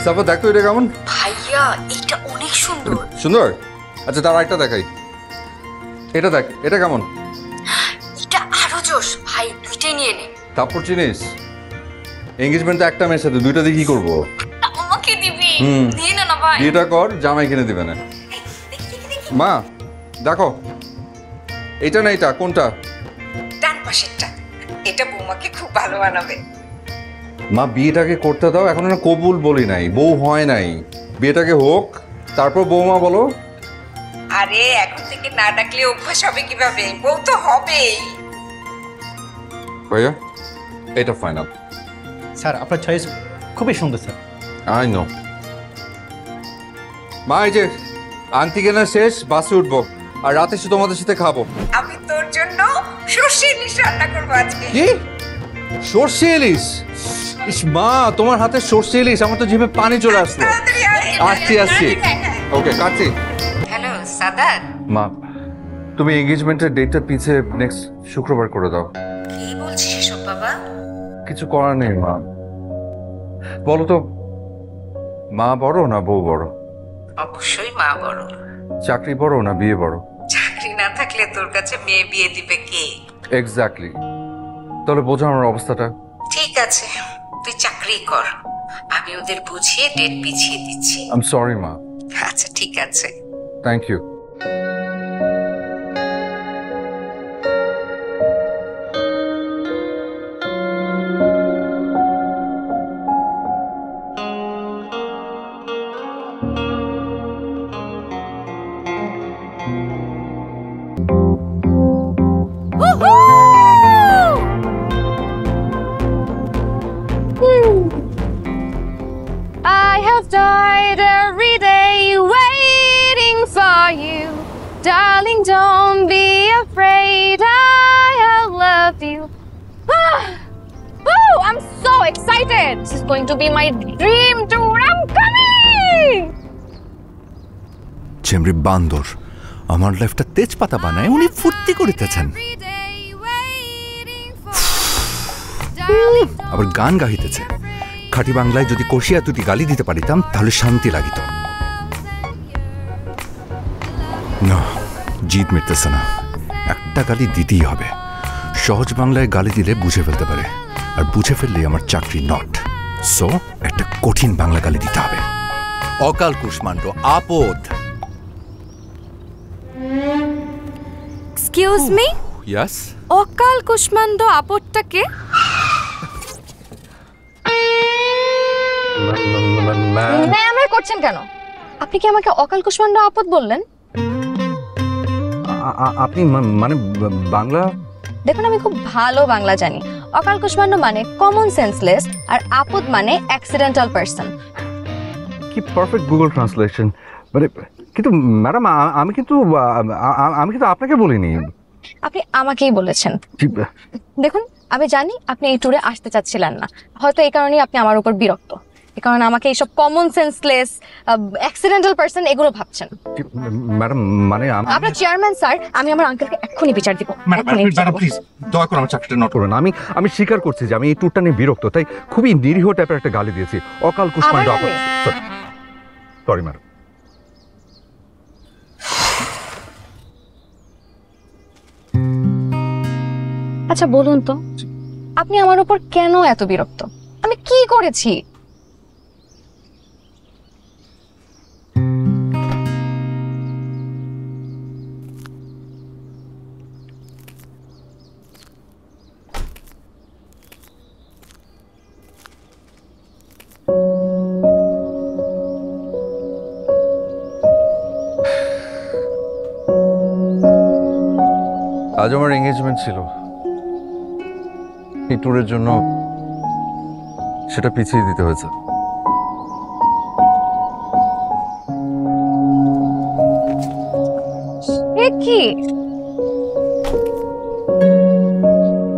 সাফা দেখো এটা কেমন? ভাইয়া এটা অনেক সুন্দর। সুন্দর? আচ্ছা তার একটা দেখাই। এটা দেখ, এটা কেমন? এটা আরো জোশ ভাই, দুইটাই নিয়ে নে। তারপর চিনিস এঙ্গেজমেন্টে একটা মেয়ের সাথে দুইটা দিয়ে কি করবো? আমাকে দিবি? দিয়ে না ভাই। বিয়েটা কর, জামাই কিনে দিবে না। মা দেখো, এটা না এটা কোনটা? ডান পাশেরটা। এটা বৌমাকে খুব ভালো বানাবে। মা বিয়েটাকে করতে দাও, এখন না কবুল বলি নাই, বউ হয় নাই, বিয়েটাকে হোক তারপর বৌমা বলো। আরে এখন থেকে না ডাকলে অভ্যাস হবে কিভাবে? বউ তো হবেই। ভাইয়া এটা ফাইনাল। স্যার আপনার চয়েস খুবই সুন্দর স্যার। I know. মা এই যে আন্টি কেনা শেষ, বাসে উঠবো আর রাতে এসে তোমাদের সাথে খাবো। আমি তোর জন্য সর্ষে ইলিশ রান্না করবো আজকে। কি সর্ষে ইলিশ? ইস মা, তোমার হাতে সর্ষে ইলিশ, আমার তো জিভে পানি চলে আসলো। তাড়াতাড়ি আয়। আসছি ওকে কাটছি। হ্যালো সাদাত, মা তুমি এঙ্গেজমেন্টের ডেটটা পিছে নেক্সট শুক্রবার করে দাও। কি বলছিস এসব বাবা? কিছু করার নেই মা। বলো তো, মা বড় না বউ বড়? অবশ্যই মা বড়। চাকরি বড় না বিয়ে বড়? চাকরি না থাকলে তোর কাছে মেয়ে বিয়ে দিবে কে? এক্স্যাক্টলি। তাহলে বোঝো আমার অবস্থাটা। ঠিক আছে, তুই চাকরি কর, আমি ওদের বুঝিয়ে ডেট পিছিয়ে দিচ্ছি। আই এম সরি মা। আচ্ছা ঠিক আছে। Thank you. I have died every day waiting for you. Darling, don't be afraid. I have loved you. Oh, I'm so excited. This is going to be my dream tour. I'm coming. চেমরি বান্দর আমার লাইফটা তেজপাতা বানায় উনি ফুর্তি করিতেছেন। Every day waiting for you. আবার গান গাইতেছে। খাঁটি বাংলায় যদি কষিয়া দুটি গালি দিতে পারিতাম তাহলে শান্তি লাগিত। না, জিদ মিটতেছে না, একটা গালি দিতেই হবে। সহজ বাংলায় গালি দিলে বুঝে ফেলতে পারে, আর বুঝে ফেললেই আমার চাকরি নট। সো একটা কঠিন বাংলা গালি দিতে হবে। অকাল কুষ্মাণ্ড আপদ। Excuse me? ইয়াস। অকাল কুষ্মাণ্ড আপদটাকে? ম্যাম করছেন কেন? আপনি কি আমাকে অকাল কুষ্মাণ্ড আপদ বললেন? আপনি মানে বাংলা? দেখুন আমি খুব ভালো বাংলা জানি। অকাল কুষ্মাণ্ড মানে কমন সেন্সলেস, আর আপদ মানে অ্যাক্সিডেন্টাল পারসন। কি পারফেক্ট গুগল ট্রান্সলেশন। মানে কিন্তু ম্যাডাম আমি কিন্তু আপনাকে বলিনি। আপনি আমাকেই বলেছেন। দেখুন আমি জানি আপনি এই ট্যুরে আসতে চাচ্ছিলেন না, হয়তো এই কারণেই আপনি আমার উপর বিরক্ত। এই কারণে আমাকে এইসব কমন সেন্সলেস অ্যাক্সিডেন্টাল পারসন এগুলো ভাবছেন। ম্যাডাম মানে আপনার চেয়ারম্যান স্যার, আমি আমার আঙ্কেলকে এক্ষুনি বিচার দিব। প্লিজ দয়া করে আমার চাকরিটা নট করুন। আমি স্বীকার করছি যে আমি এই ট্যুরটা নিয়ে বিরক্ত, তাই খুবই নিরীহ টাইপের একটা গালি দিয়েছি। অকাল কুষ্মাণ্ড আপদ। Sorry madam. আচ্ছা বলুন তো, আপনি আমার উপর কেন এত বিরক্ত? আমি কি করেছি? আজ আমার এঙ্গেজমেন্ট ছিল, এই ট্যুরের জন্য সেটা পিছিয়ে দিতে হয়েছে। কি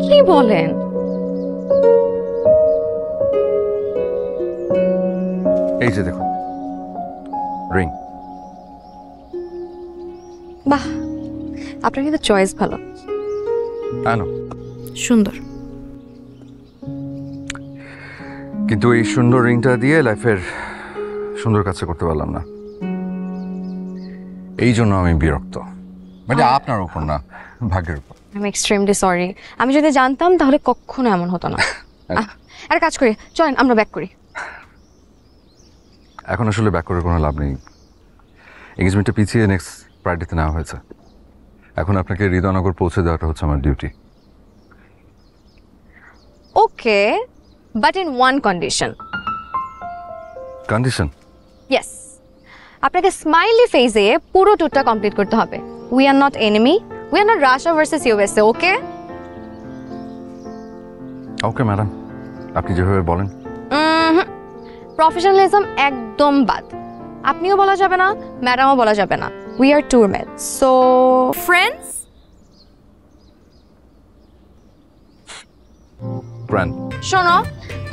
কি বলেন? এই যে দেখুন রিং। বাহ, আপনার কিন্তু চয়েস ভালো। আনো। সুন্দর। কিন্তু এই সুন্দর রিংটা দিয়ে লাইফের সুন্দর কাজটা করতে পারলাম না, এই জন্য আমি বিরক্ত। মানে আপনার উপর না, ভাগ্যের উপর। I am extremely sorry. আমি যদি জানতাম তাহলে কখনো এমন হতো না। আর কাজ করি, চলেন আমরা ব্যাক করি। এখন আসলে ব্যাক করে কোনো লাভ নেই। এঙ্গেজমেন্টটা পিছিয়ে নেক্সট ফ্রাইডেতে নেওয়া হয়েছে। এখন আপনাকে হৃদয়নগর পৌঁছে দেওয়াটা হচ্ছে আমার duty. Okay, but in one condition. Condition? Yes, আপনাকে স্মাইলি ফেজে পুরো ট্যুরটা কমপ্লিট করতে হবে। We are not enemy, we are not Russia versus USA. Okay okay madam, আপনি যেভাবে বলেন। প্রফেশনালিজম একদম বাদ। আপনিও বলা যাবে না, ম্যাডামও বলা যাবে না। We are tour mates, so friends. Friend? শোনো,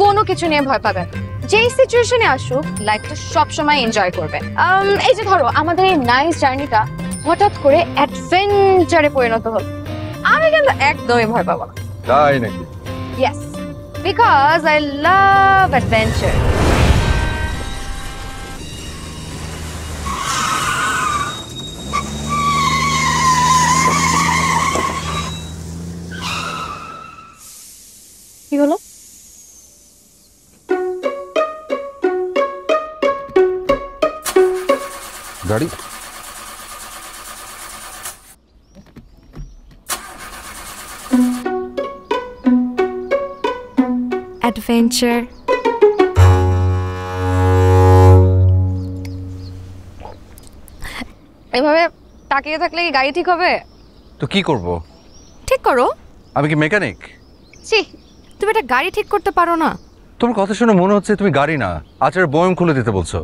কোনো কিছু নিয়ে ভয় পাবেন, যেই সিচুয়েশনে আসুক লাইফটা সবসময় এনজয় করবে। এই যে ধরো আমাদের এই নাইস জার্নিটা হঠাৎ করে অ্যাডভেঞ্চারে পরিণত হল, আমি কিন্তু একদমই ভয় পাবো না। তাই নাকি? Yes, because I love adventure. কি হলো? গাড়ি? অ্যাডভেঞ্চার। এইভাবে তাকিয়ে থাকলে কি গাড়ি ঠিক হবে? তো কি করব? ঠিক করো। আমি কি মেকানিক? ছি, তুমি একটা গাড়ি ঠিক করতে পারো না? তোমার কথা শুনে মনে হচ্ছে তুমি গাড়ি না, আচারের বয়ম খুলে দিতে বলছো।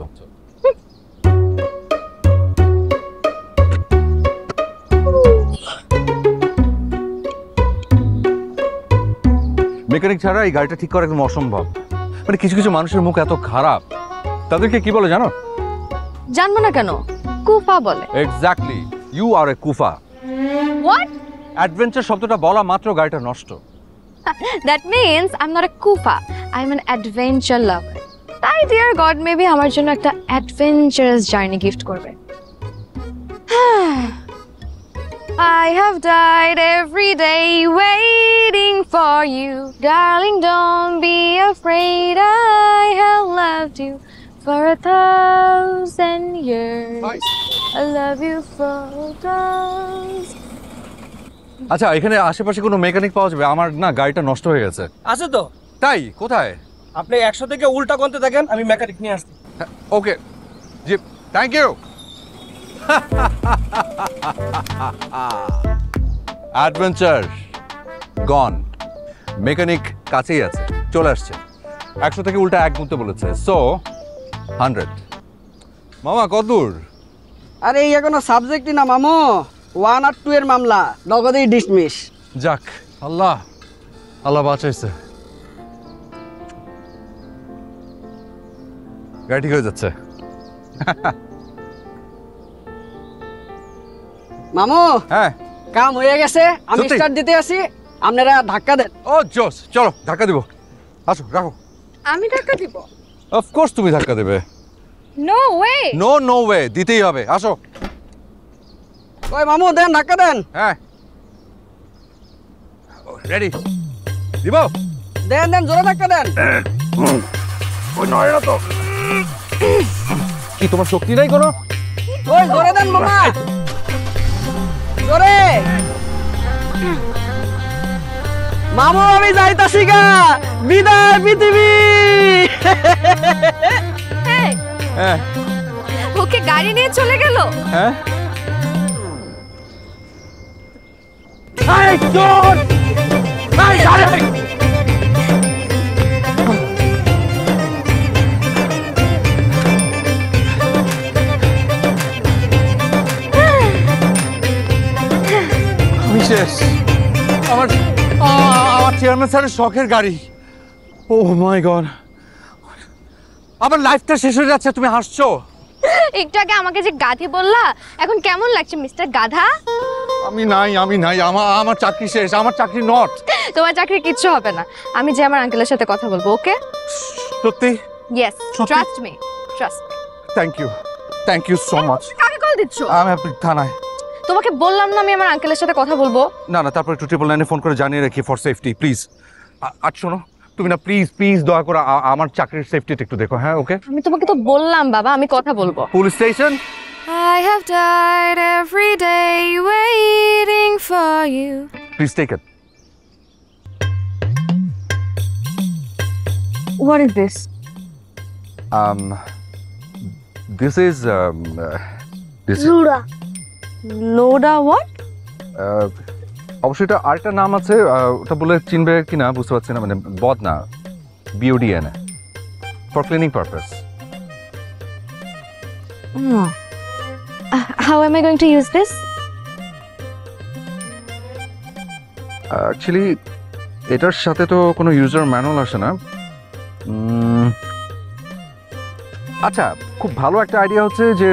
মেকানিক ছাড়া এই গাড়িটা ঠিক করা একদম অসম্ভব। মানে কিছু কিছু মানুষের মুখ এত খারাপ, তাদেরকে কি বলে জানো? জানবো না কেন, কুফা বলে। এক্স্যাক্টলি, ইউ আর এ কুফা। হোয়াট? অ্যাডভেঞ্চার শব্দটা বলা মাত্র গাড়িটা নষ্ট। That means I am not a কুফা, I am an adventure lover. তাই ডিয়ার গড মেবি আমার জন্য একটা অ্যাডভেঞ্চারাস জার্নি গিফট করবে। I have died every day waiting for you. Darling, don't be afraid. I have loved you for 1,000 years. I love you for 1,000. আচ্ছা, এখানে আশেপাশে কোনো mechanic পাওয়া যাবে? আমার না গাড়িটা নষ্ট হয়ে গেছে। আছে তো। তাই? কোথায়? আপনি 100 থেকে উল্টা গুনতে থাকেন, আমি মেকানিক নিয়ে আসছি। ওকে জি, thank you. Adventure gone, mechanic কাছেই আছে, চলে আসছে। 100 থেকে উল্টা 1 গুনতে বলেছে, সো 100। মামা কত দূর? আরে এই এখনো সাবজেক্টই না মামু, 1 আর 2 এর মামলা নগদেই ডিসমিস। যাক, আল্লাহ আল্লাহ বাঁচাইছে। গাড়ি ঠিক হয়ে যাচ্ছে। মামু হ্যাঁ, কাম হয়ে গেছে, আমি সত্যি? স্টার্ট দিতে আসি, আপনারা ধাক্কা দেন। ও জোস, চলো ধাক্কা দিব। আসো, রাখো। আমি ধাক্কা দিব? অফকোর্স তুমি ধাক্কা দেবে। No way. No no way, দিতেই হবে। আসো। ওই মামু দেন, ধাক্কা দেন। হ্যাঁ, রেডি? দিব? দেন দেন, জোরে ধাক্কা দেন। ওই নয় না তো। কি তোমার শক্তি নাই কোনো? ওই জোরে দেন মামা, জোরে। মামু আমি যাইতাছি গা, বিদায় পৃথিবী। হ্যাঁ ওকে গাড়ি নিয়ে চলে গেল। হ্যাঁ, আমি শেষ। আমার আমার চেয়ারম্যান স্যারের শখের গাড়ি। ও মাই গড, আমার লাইফটা শেষ হয়ে যাচ্ছে। তুমি হাসছো? একটু আগে আমাকে যে গাধি বললা, এখন কেমন লাগছে মিস্টার গাধা? আমি নাই, আমি নাই। আমার চাকরি শেষ, আমার চাকরি নট। তোমার চাকরি কিচ্ছু হবে না, আমি যে আমার আঙ্কেলের সাথে কথা বলবো। ওকে? সত্যি? ইয়েস, সত্যি? Trust me, trust me. Thank you so much. কাকে কল দিচ্ছ? আমি আপনি থানায়। তোমাকে বললাম না আমি আমার আঙ্কেলের সাথে কথা বলবো। না না, তারপর একটু 999 ফোন করে জানিয়ে রাখি ফর সেফটি প্লিজ। আর শোনো, তুমি না প্লিজ প্লিজ দয়া করে আমার চাকরির সেফটিটা একটু দেখো, হ্যাঁ? ওকে, আমি তোমাকে তো বললাম বাবা আমি কথা বলবো। Police station. I have died every day waiting for you. Please take it. What is this? This is Loda what? অবশ্যই এটা আরেকটা নাম আছে, ওটা বলে চিনবে কিনা বুঝতে পারছি না, মানে বদনা, BODN, for cleaning purpose. How am I going to use this? Actually এটার সাথে তো কোনো ইউজার ম্যানুয়াল আসে না। আচ্ছা, খুব ভালো একটা আইডিয়া হচ্ছে যে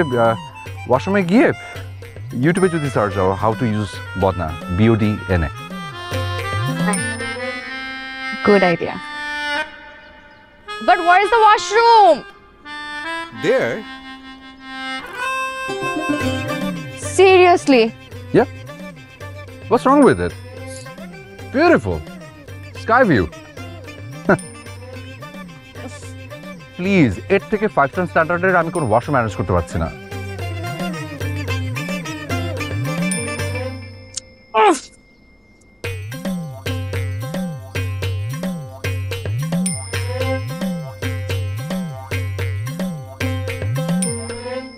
ওয়াশরুমে গিয়ে ইউটিউবে যদি সার্চ দাও হাউ টু ইউজ বদনা, BODN. Good idea. But where is the washroom? There. Seriously? Yeah. What's wrong with it? Beautiful. Sky view. Please, এর থেকে 5 স্টার স্ট্যান্ডার্ডের আমি কোনো ওয়াশরুম ম্যানেজ করতে পারছি না।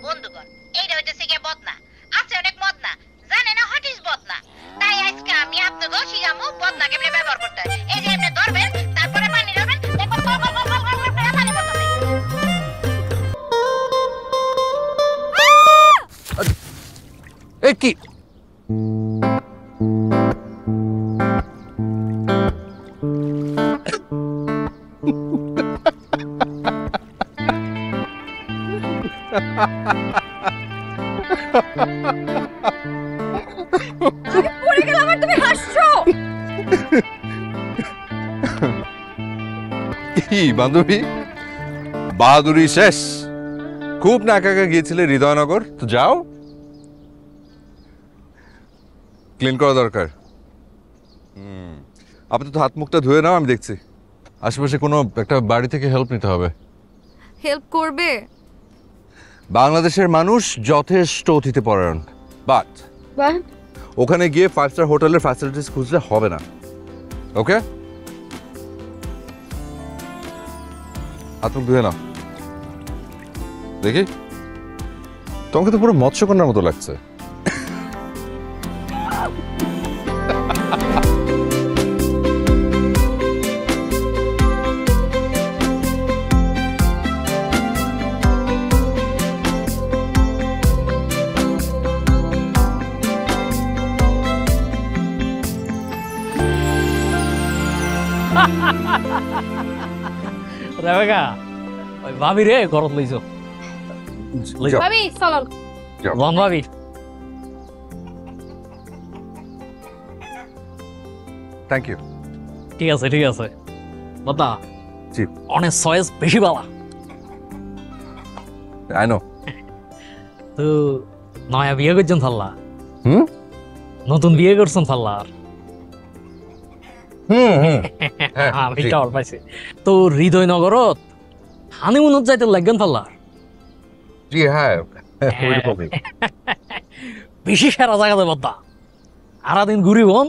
বন্ধুগণ, এইটা হইতেছে গিয়ে বদনা। আছে অনেক মদনা, জানে না হোয়াট ইজ বদনা। তাই আজকে আমি আপনাকে শিখামু বদনা কেমনে ব্যবহার করতে হয়। এই যে এমনি ধরবেন, তারপরে পানি ধরবেন, দেখবেন call call call call call করে পানি পড়তেছে। এ কি? পড়ে গেলাম আর তুমি হাসছো। কি বান্ধবী, বাহাদুরি শেষ? খুব না একা একা গিয়েছিলে হৃদয়নগর, তো যাও, ক্লিন করা দরকার। আপাতত হাত মুখটা ধুয়ে নাও, আমি দেখছি। আশেপাশে কোনো একটা বাড়ি থেকে হেল্প নিতে হবে। হেল্প করবে? বাংলাদেশের মানুষ যথেষ্ট অতিথিপরায়ণ, বাট ওখানে গিয়ে 5 স্টার হোটেলের ফ্যাসিলিটিস খুঁজলে হবে না। ওকে, হাত মুখ ধুয়ে নাও। দেখি, তোমাকে তো পুরো মৎস্যকন্যার মতো লাগছে। রেবেকা, ওই ভাবি রে ঘরত লইছো। যাও, ভাবি চলো। লন ভাবি। Thank you. ঠিক আছে ঠিক আছে। বদা, জি, অনেক চয়েস বেশি বালা। I know. তো নয়া বিয়ে করছেন থাল্লা? হুম, নতুন বিয়ে করছেন থাল্লা? আমি ঠিক। টাওয়ার পাইছি। তো হৃদয়নগরত হানিমুনত যাইতে লাগবেন থাল্লা? জি হ্যাঁ, ওইরকমই। বেশি সেরা জায়গাতে বদা, সারাদিন ঘুরিবন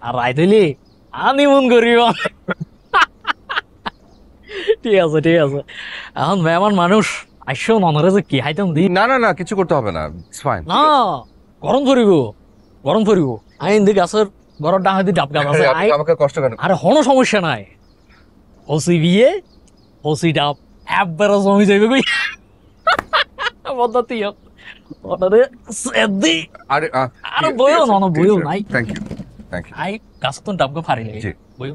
আর রাইত হইলে হানিমুন করিবন। ঠিক আছে ঠিক আছে। এখন মেহমান মানুষ আসছো, ননরে যে কি হাইতাম দি। না না না, কিছু করতে হবে না, ইটস ফাইন। না, গরম করিব গরম করিব। আইন দি গাছের ঘরের ডাঙা দি ডাব গাছ আছে। আমাকে কষ্ট কেন? আরে কোনো সমস্যা নাই। হসি বিয়ে হসি ডাব একবারে জমি যাইবে কই। বদা তুইও ওটারে সেদি। আরে আরে বইও না, বইও নাই। Thank you thank you. আই গাছ তো ডাব গো ফারি লাগে। জি। বইও।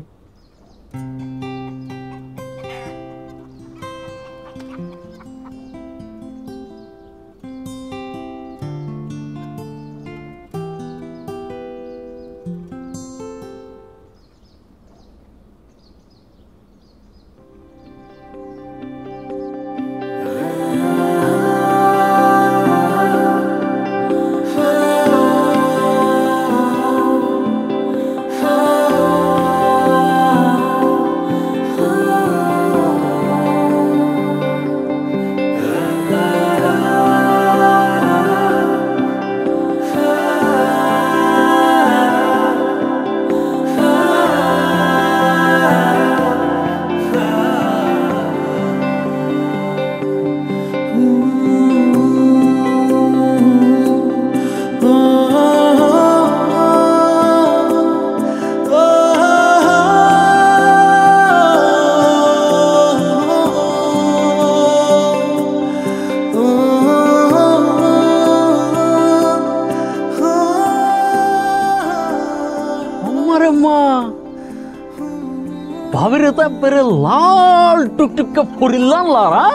তো একবারে লাল টুকটুকে ফরিলাম লারা।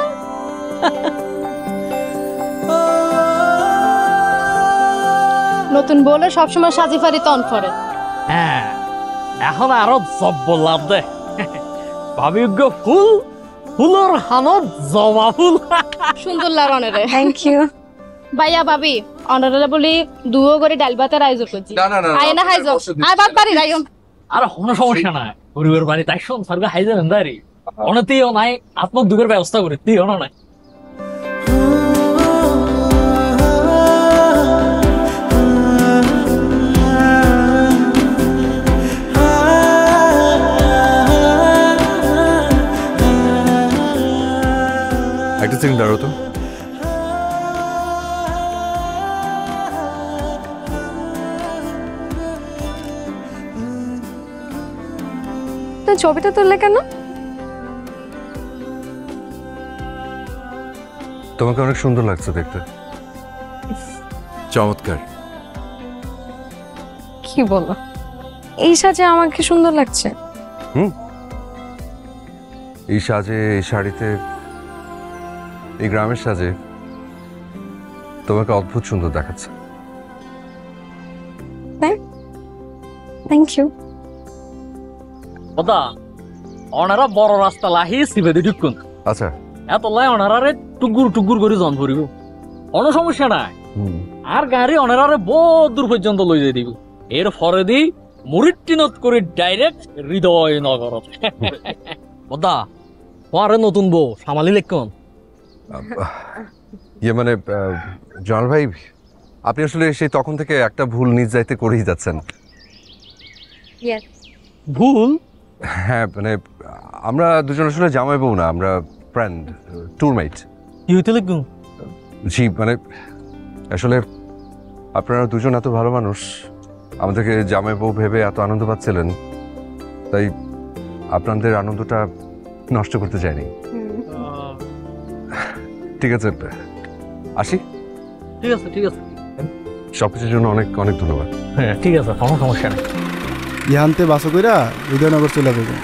নতুন বলে সবসময় সাজি ফারি তন করে। হ্যাঁ, এখন আরো জব বললাম দে। ভাবিজ্ঞ ফুল ফুলর হানত জবা ফুল। সুন্দর লাগে অনেরে। Thank you. ভাইয়া ভাবি অনারে বলি দুও করে ডাল ভাতের আয়োজন করছি। আয় না খাইছো, আয় ভাত বাড়ি যাইও। আর কোনো সমস্যা নাই, গরিবের বাড়ি তাই শোন সরকার হাই যাবেন দাঁড়ি অনেতেও নাই, আত্মক দুঃখের ব্যবস্থা করে তুইও নাই। একটা সেকেন্ড দাঁড়ো তো। ছবিটা তুললে কেন? তোমাকে অনেক সুন্দর লাগছে দেখতে। চমৎকার। কি বলো, এই সাজে আমাকে সুন্দর লাগছে? এই সাজে, এই শাড়িতে, এই গ্রামের সাজে তোমাকে অদ্ভুত সুন্দর দেখাচ্ছে। Thank you. ওদা অনারা বড় রাস্তা লাহি সিবেদি ঢুকুন। আচ্ছা, এত লাই অনারারে টুকুর টুকুর করে জন ভরিব, কোনো সমস্যা নাই। আর গাড়ি অনারারে বহুত দূর পর্যন্ত লই যাই দিব। এর পরে দি মুরিট্টিনত করে ডাইরেক্ট হৃদয় নগর। ওদা পরে নতুন বউ সামালি লেখুন। ইয়ে মানে জনাল ভাই, আপনি আসলে সেই তখন থেকে একটা ভুল নিজ দায়িত্বে করেই যাচ্ছেন। ভুল? হ্যাঁ, মানে আমরা দুজন আসলে জামাই বউ না, আমরা ফ্রেন্ড, ট্যুরমেট। কি হইতে লিখুন? জি, মানে আসলে আপনারা দুজন এত ভালো মানুষ, আমাদেরকে জামাই বউ ভেবে এত আনন্দ পাচ্ছিলেন, তাই আপনাদের আনন্দটা নষ্ট করতে চাইনি। ঠিক আছে, আসি। ঠিক আছে, ঠিক আছে, সবকিছুর জন্য অনেক অনেক ধন্যবাদ। হ্যাঁ ঠিক আছে, কোনো সমস্যা নেই। ইহান্তে বাসো কইরা হৃদয়নগর চলে যাবেন।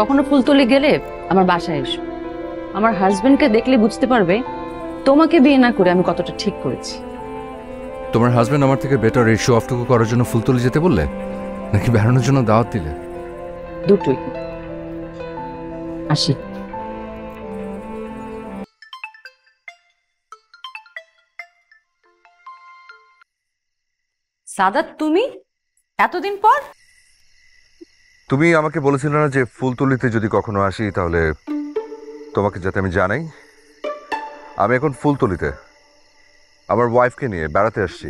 কখনো ফুলতলি গেলে আমার বাসায় এসো। আমার হাজবেন্ডকে দেখলে বুঝতে পারবে তোমাকে বিয়ে না করে আমি কতটা ঠিক করেছি। তোমার হাজবেন্ড আমার থেকে বেটার এই শো অফটুকু করার জন্য ফুলতলি যেতে বললে, নাকি বেড়ানোর জন্য দাওয়াত দিলে? দুটোই। আসি। সাদাত, তুমি এতদিন পর? তুমি আমাকে বলেছিলে না যে ফুলতলিতে যদি কখনো আসি তাহলে তোমাকে যাতে আমি জানাই। আমি এখন ফুলতলিতে আমার ওয়াইফকে নিয়ে বেড়াতে আসছি।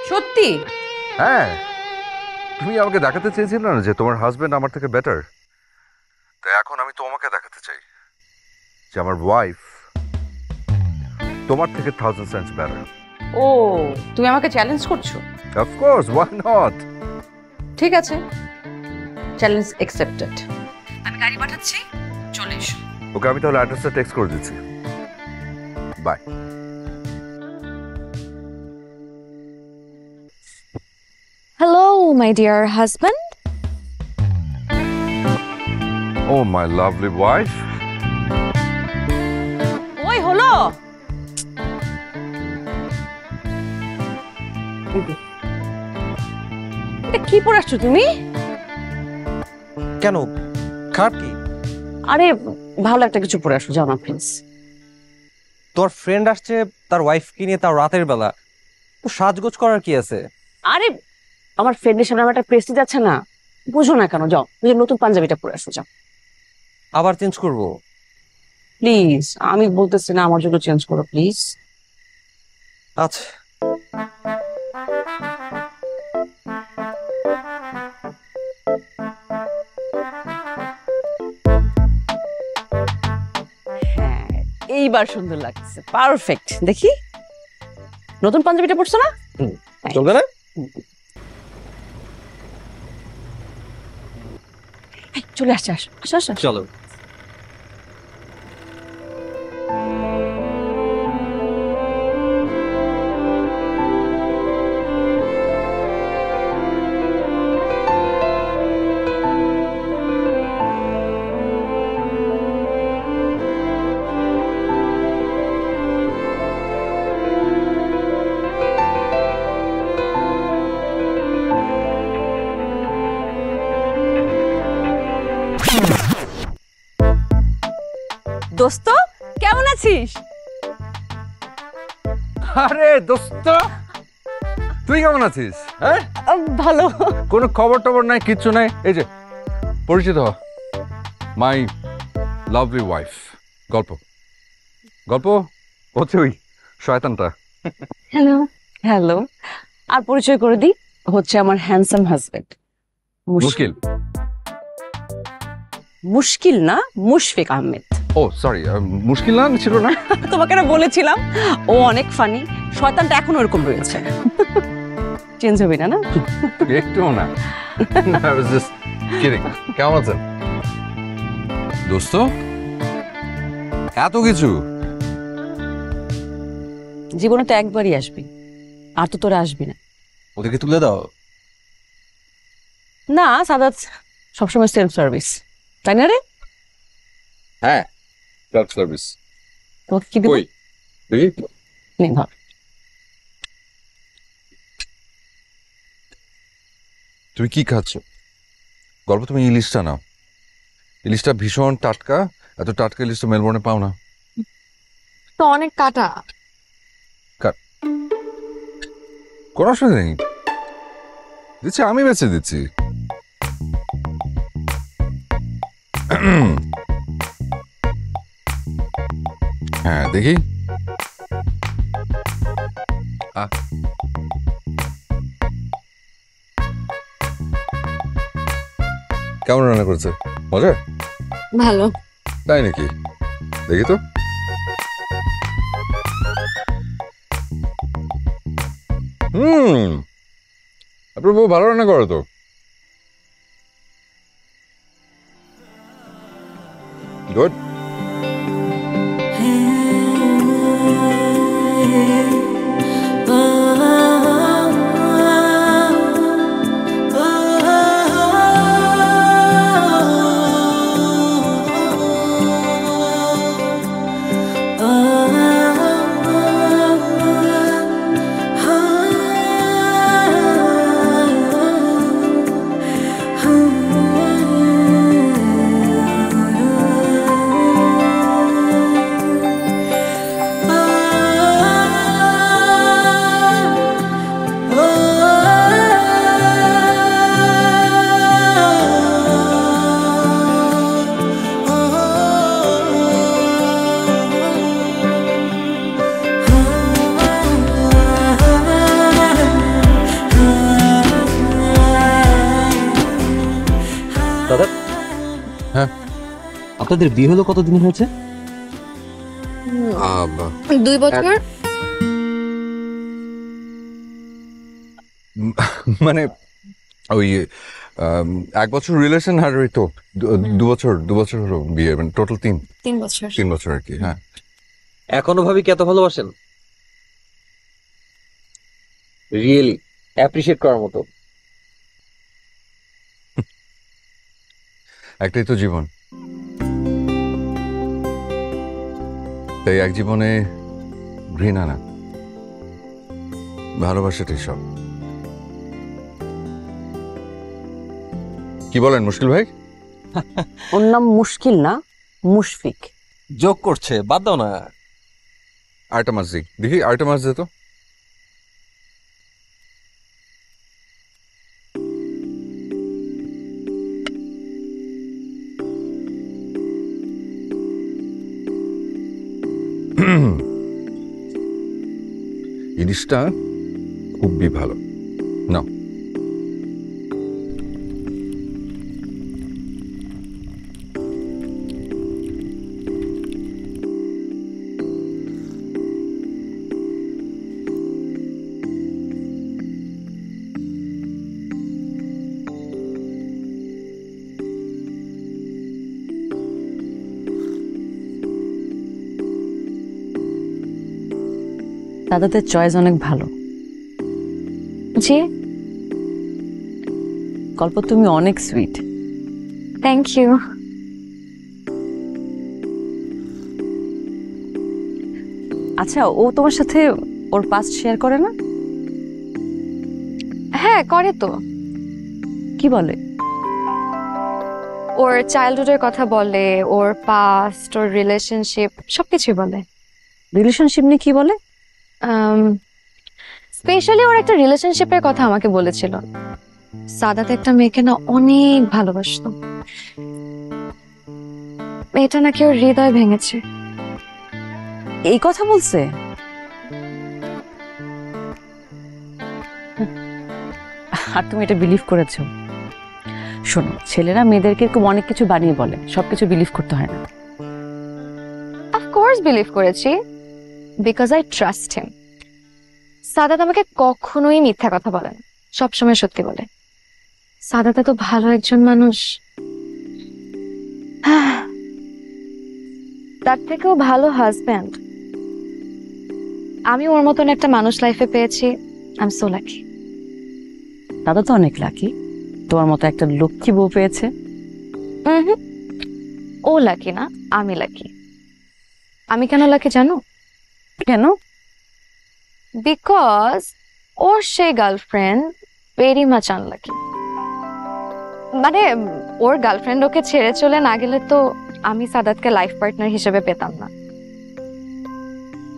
সত্যি? হ্যাঁ, তুমি আমাকে দেখাতে চেয়েছিলে না যে তোমার হাজবেন্ড আমার থেকে বেটার, তাই এখন আমি তোমাকে দেখাতে চাই যে আমার ওয়াইফ তোমার থেকে 1000 সেন্টস বেটার। ও, তুমি আমাকে চ্যালেঞ্জ করছো? Of course, why not. ঠিক আছে, চ্যালেঞ্জ অ্যাকসেপ্টেড। আমি গাড়ি পাঠাচ্ছি, চলে এসো। ওকে, আমি তাহলে অ্যাড্রেসটা টেক্সট করে দিচ্ছি। By. Hello, my dear husband. Oh, my lovely wife. ওই হলো। এটা কি পরে আসছো তুমি? কেন, খারাপ কি? আরে ভালো একটা কিছু পরে আসো, যাও না প্লিজ। তোর ফ্রেন্ড আসছে তার ওয়াইফকে নিয়ে, তার রাতের বেলা, তো সাজগোজ করার কি আছে? আরে আমার ফ্রেন্ডের সামনে আমার একটা প্রেস্টিজ আছে না, বুঝো না কেন? যাও ওই যে নতুন পাঞ্জাবিটা পরে আসো, যাও। আবার চেঞ্জ করব? প্লিজ, আমি বলতেছি না আমার জন্য চেঞ্জ করো প্লিজ। আচ্ছা। হ্যাঁ, এইবার সুন্দর লাগছে, পারফেক্ট। দেখি নতুন পাঞ্জাবিটা পরছো না? চলবে না? এই, চলে আসছে, আসো আসো আসো। চলো। দোস্ত, কেমন আছিস? আরে দোস্ত, তুই কেমন আছিস? হ্যাঁ, ভালো। কোনো খবর টবর নাই, কিচ্ছু নাই। এই যে পরিচিত হ, মাই লাভলি ওয়াইফ। গল্প গল্প হচ্ছে ওই শয়তানটা। হ্যালো হ্যালো, আর পরিচয় করে দিই, হচ্ছে আমার হ্যান্ডসাম হাজবেন্ড মুশকিল। মুশকিল না, মুশফিক আহমেদ। ও সরি, মুশকিল না ছিল না? তোমাকে না বলেছিলাম ও অনেক ফানি, শয়তানটা এখন ওরকম রয়েছে। চেঞ্জ হবে না? না একটুও না। I was just kidding. কেমন আছেন দোস্ত? এত কিছু জীবনে তো একবারই আসবি, আর তো তোরা আসবি না। ওদেরকে তুলে দাও। না সাদাত সবসময় সেলফ সার্ভিস, তাই না রে? হ্যাঁ, সেলফ সার্ভিস। তোমাকে কি দিব? দেখি নে ধর। তুমি কি খাচ্ছ? গল্প, তুমি ইলিশটা নাও। ইলিশটা ভীষণ টাটকা, এত টাটকা ইলিশটা মেলবোর্নে পাও না। তো অনেক কাটা। কোনো অসুবিধা নেই, দিচ্ছি, আমি বেছে দিচ্ছি। হ্যাঁ দেখি। কেমন রান্না করেছে? মজা? ভালো। তাই নাকি? দেখি তো। আপনার বউ ভালো রান্না করে তো। গুড। দাদা, হ্যাঁ, আপনাদের বিয়ে হলো কতদিন হয়েছে? 2 বছর। মানে ওই 1 বছর রিলেশন, আর ওই তো 2 বছর হলো বিয়ে, মানে টোটাল 3 বছর। 3 বছর আর কি। হ্যাঁ। এখনো ভাবি কি এত ভালোবাসেন? রিয়েলি অ্যাপ্রিশিয়েট করার মতো। একটাই তো জীবন, তাই এক জীবনে ঘৃণা না, ভালোবাসাটাই সব। কি বলেন মুশকিল ভাই? ওর নাম মুশকিল না, মুশফিক। যোগ করছে, বাদ দাও না। আরেকটা মাছ দেখি, আরেকটা মাছ দে তো। ইলিশটা খুবই ভালো না। দাদাদের চয়েস অনেক ভালো। জি, গল্প তুমি অনেক সুইট। Thank you. আচ্ছা, ও তোমার সাথে ওর পাস্ট শেয়ার করে না? হ্যাঁ করে তো। কি বলে? ওর চাইল্ডহুডের কথা বলে, ওর পাস্ট, ওর রিলেশনশিপ সবকিছুই বলে। রিলেশনশিপ নিয়ে কি বলে? স্পেশালি ওর একটা রিলেশনশিপের কথা আমাকে বলেছিল। সাদাত একটা মেয়েকে না অনেক ভালোবাসতো, মেয়েটা নাকি ওর হৃদয় ভেঙেছে। এই কথা বলছে? আর তুমি এটা বিলিভ করেছো? শোনো, ছেলেরা মেয়েদেরকে এরকম অনেক কিছু বানিয়ে বলে, সবকিছু বিলিভ করতে হয় না। অফকোর্স বিলিভ করেছি, because I trust him. Sadat আমাকে কখনোই মিথ্যা কথা বলে না, সবসময় সত্যি বলে। সাদাত তো ভালো একজন মানুষ, তার থেকেও ভালো হাজব্যান্ড আমি ওর মতন একটা মানুষ লাইফে পেয়েছি। I am so lucky. দাদা তো অনেক লাকি, তোমার মতো একটা লক্ষ্মী বউ পেয়েছে। ও লাকি না, আমি লাকি। আমি কেন লাকি জানো? কেন? বিকজ ওর সেই গার্লফ্রেন্ড ভেরি মাচ আনলাকি। মানে ওর গার্লফ্রেন্ড ওকে ছেড়ে চলে না গেলে তো আমি সাদাতকে লাইফ পার্টনার হিসেবে পেতাম না।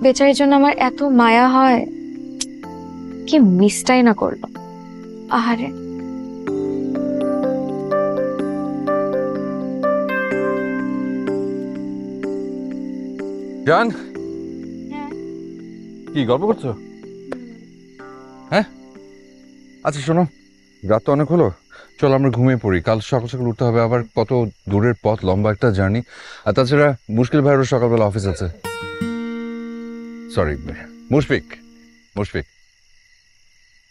বেচারির জন্য আমার এত মায়া হয়, কি মিসটাই না করলো। আহারে, জান, কি গল্প করছো? হ্যাঁ, আচ্ছা শোনো, রাত তো অনেক হলো, চলো আমরা ঘুমিয়ে পড়ি। কাল সকাল সকাল উঠতে হবে, আবার কত দূরের পথ, লম্বা একটা জার্নি। আর তাছাড়া মুশকিল ভাইয়েরও সকালবেলা অফিস আছে। Sorry, Mushfiq.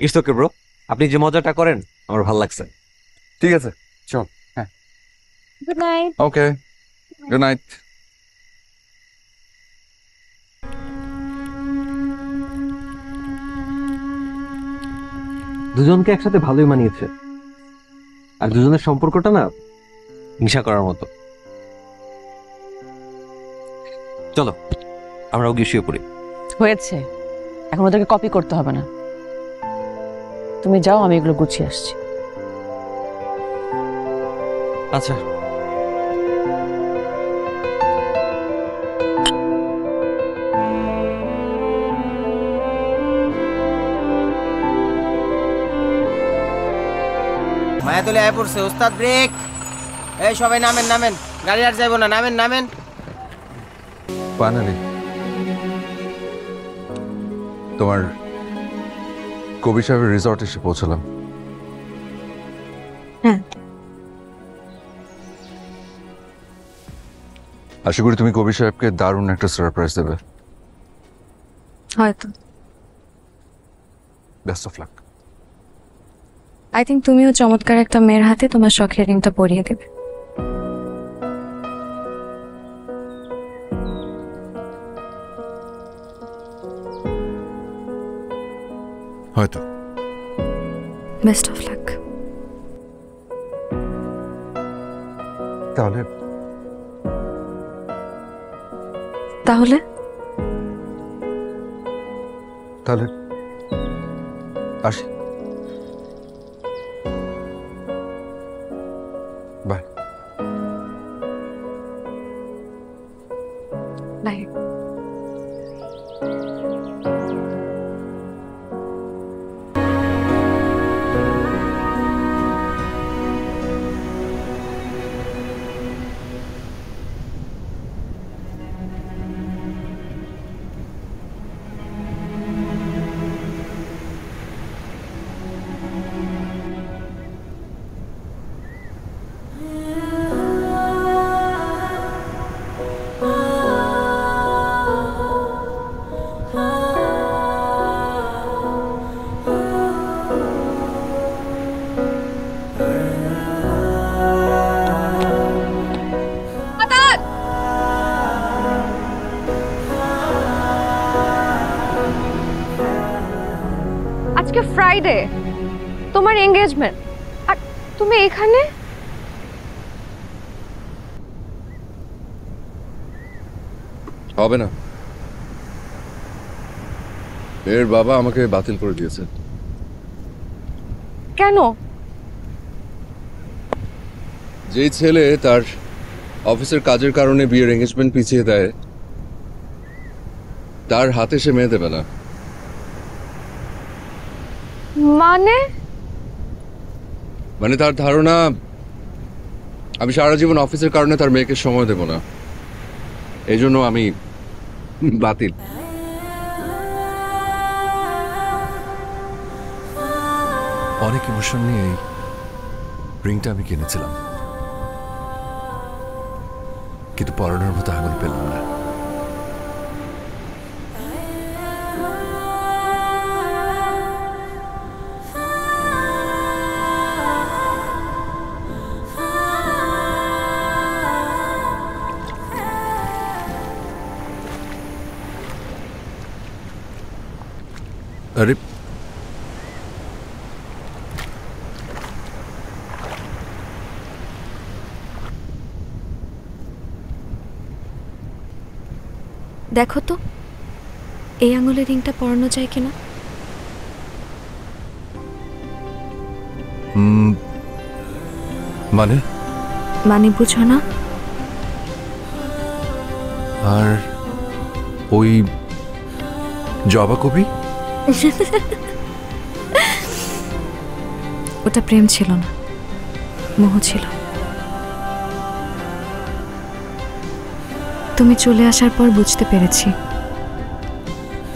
It's okay bro, আপনি যে মজাটা করেন আমার ভালো লাগছে। ঠিক আছে, চল। হ্যাঁ, গুড নাইট। ওকে, গুড নাইট। দুজনকে একসাথে ভালোই মানিয়েছে, আর দুজনের সম্পর্কটা না হিংসা করার মতো। চলো আমরা গিয়ে শুয়ে পড়ি। হয়েছে, এখন ওদেরকে কপি করতে হবে না। তুমি যাও, আমি এগুলো গুছিয়ে আসছি। আচ্ছা, মায়াতলি আয় পড়ছে। ওস্তাদ ব্রেক। এই সবাই নামেন নামেন, গাড়ি আর যাইব না, নামেন নামেন। ফাইনালি তোমার কবি সাহেবের রিসর্ট এসে পৌঁছলাম। হ্যাঁ, আশা করি তুমি কবি সাহেবকে দারুণ একটা সারপ্রাইজ দেবে। হয়তো। Best of luck. I think তুমিও চমৎকার একটা মেয়ের হাতে তোমার শখের রিংটা পরিয়ে দেবে। হয়তো। Best of luck. তাহলে তাহলে তাহলে আসি। বাই। বাই। আজকে ফ্রাইডে, তোমার এঙ্গেজমেন্ট, আর তুমি এখানে? হবে না, এর বাবা আমাকে বাতিল করে দিয়েছে। কেন? যেই ছেলে তার অফিসের কাজের কারণে বিয়ের এঙ্গেজমেন্ট পিছিয়ে দেয়, তার হাতে সে মেয়ে দেবে না। মানে তার ধারণা আমি সারা জীবন অফিসের কারণে তার মেয়েকে সময় দেব না, এই জন্য আমি বাতিল। অনেক ইমোশন নিয়ে এই রিংটা আমি কিনেছিলাম, কিন্তু পরানোর মতো আঙুল পেলাম না। আরে দেখো তো এই আঙুলের রিংটা পরানো যায় কিনা। মানে বুঝো না? আর ওই জবা কবি, ওটা প্রেম ছিল না, মোহ ছিল। তুমি চলে আসার পর বুঝতে পেরেছি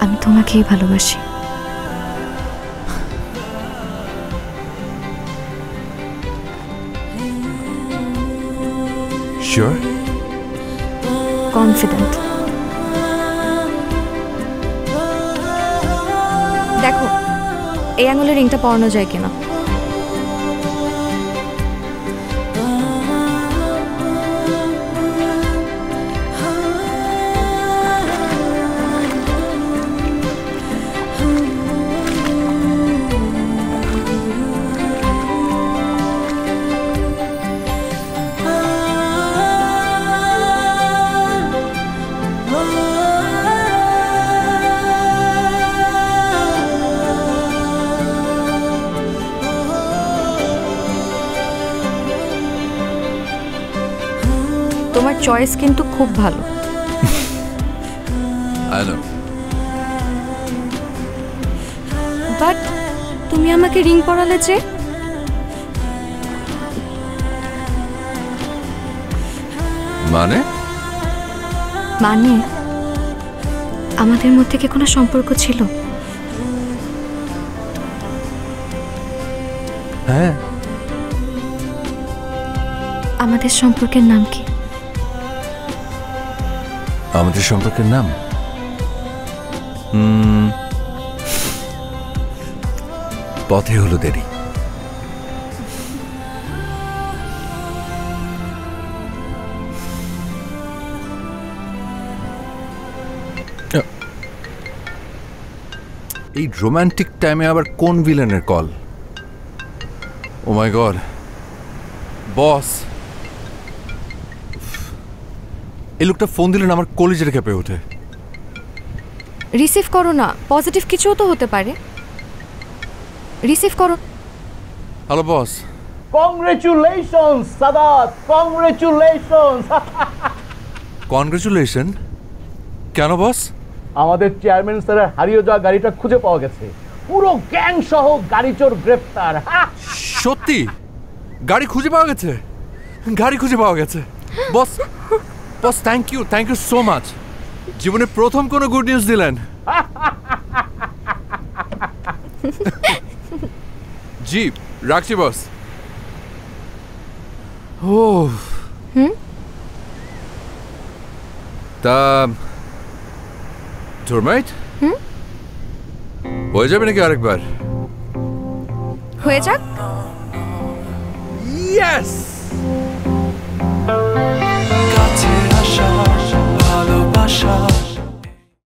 আমি তোমাকেই ভালোবাসি। শিওর? কনফিডেন্ট। দেখো এই আঙুলের রিংটা পরানো যায় কিনা। তোমার চয়েস কিন্তু খুব ভালো। বাট তুমি আমাকে রিং পরালে যে? মানে আমাদের মধ্যে কি কোনো সম্পর্ক ছিল? হ্যাঁ। আমাদের সম্পর্কের নাম কি? আমাদের সম্পর্কের নাম পথে হলো দেরি। এই রোমান্টিক টাইমে আবার কোন ভিলেনের কল? ও মাই গড, বস! এই লোকটা ফোন দিলেন আমার কলিজার কেঁপে ওঠে। রিসিভ করো না, পজিটিভ কিছুও তো হতে পারে। রিসিভ করো। Hello boss. Congratulations Sadat, congratulations. Congratulation? কেন বস? আমাদের চেয়ারম্যান স্যারের হারিয়ে যাওয়া গাড়িটা খুঁজে পাওয়া গেছে। পুরো গ্যাং সহ গাড়ি চোর গ্রেফতার। সত্যি? গাড়ি খুঁজে পাওয়া গেছে? গাড়ি খুঁজে পাওয়া গেছে boss. Boss thank you so much. জীবনে প্রথম কোনো গুড নিউজ দিলেন। জি রাখছি বস। ও তা টারমাইট হয়ে যাবে নাকি আরেকবার? হয়ে যাক। ইয়েস। কাছে আসা ভালোবাসা